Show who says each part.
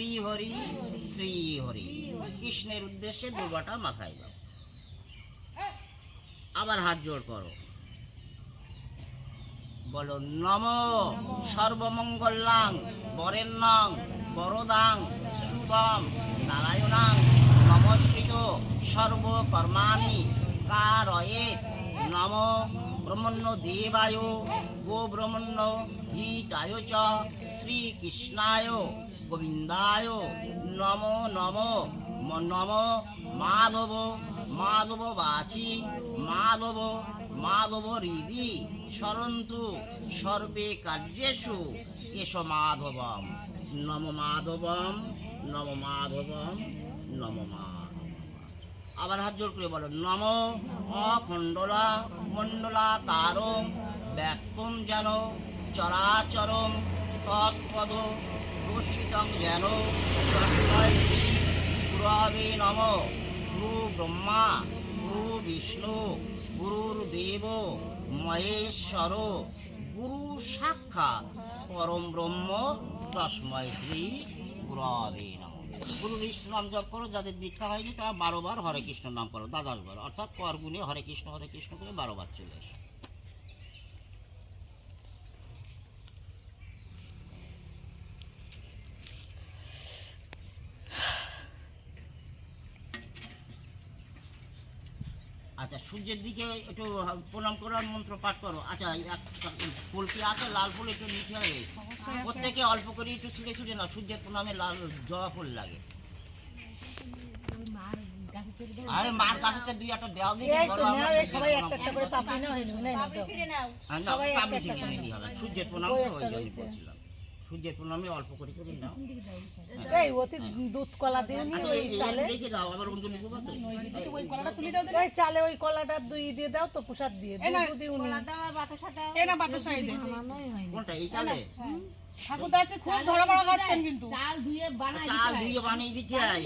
Speaker 1: শ্রী হরি শ্রী হরি। কৃষ্ণের উদ্দেশ্যে দুর্বাটা মাথায় দাও। আবার হাত জোড় করো, বলো নম সর্বমঙ্গলাং বরেণ্যং বরদাং শুভম নারায়ণাং নমস্কৃত সর্বকর্মাণি কারয়েৎ। নম ব্রহ্মণ্য দেবায় গো ব্রহ্মণ্য হিতায় চ শ্রীকৃষ্ণায় গোবিন্দায় নম নম। নম মাধব মাধব বাচি মাধব মাধব হৃদি স্মরন্তু সর্বে কার্যেষু এষ মাধবম। নম মাধবম নম মাধবম নম মাধবম। আবার হাত জোর করে বলো নম অখণ্ডলা মণ্ডলাকারং ব্যক্তম যেন চরাচরং তৎপদ দর্শিতং যেন তস্मै শ্রী গুরবে নম। গুরু ব্রহ্মা গুরু বিষ্ণু গুরুর্দেব মহেশ্বর গুরু সাক্ষাৎ পরম ব্রহ্ম তস্मै শ্রী গুরবে নম। গুরু বিষ্ণু নাম জপ করো, যাদের দীক্ষা হয়নি তারা 12 বার হরে কৃষ্ণ নাম করো, 12 বার, অর্থাৎ কর গুণে হরে কৃষ্ণ করে 12 বার চলে আসো। আচ্ছা, সূর্যের দিকে একটু প্রণাম করার মন্ত্র পাঠ করো। আচ্ছা, ফুল কি আছে? লাল ফুল একটু নিচে হবে, প্রত্যেকে অল্প করে একটু ছিঁড়ে ছিঁড়ে না, সূর্যের প্রণামে লাল জবা ফুল লাগে। আরে মার কাছে 2-1 দেওয়া দিই, সূর্যের প্রণাম বলছিলাম, সূর্যের প্রণামে অল্প করে করে নাও।
Speaker 2: এই ওতে দুধ কলা দিয়ে নি ওই চালে
Speaker 1: রেখে দাও, আবার অন্য নিবো তো
Speaker 2: ওই কলাটা তুলে দাও। এই চালে ওই কলাটা দুই দিয়ে দাও তো, প্রসাদ দিয়ে দুধ দিও নি।
Speaker 3: কলা দাও আর বাতাসা দাও। এনা বাতাসা এই দে।
Speaker 1: কোনটা এই চালে?
Speaker 3: ঠাকুরদা আজকে খুব ধরা বড়া খাচ্ছেন কিন্তু।
Speaker 2: চাল ধুয়ে বানাই
Speaker 1: চাল ধুয়ে বানিয়ে দিতে হয়।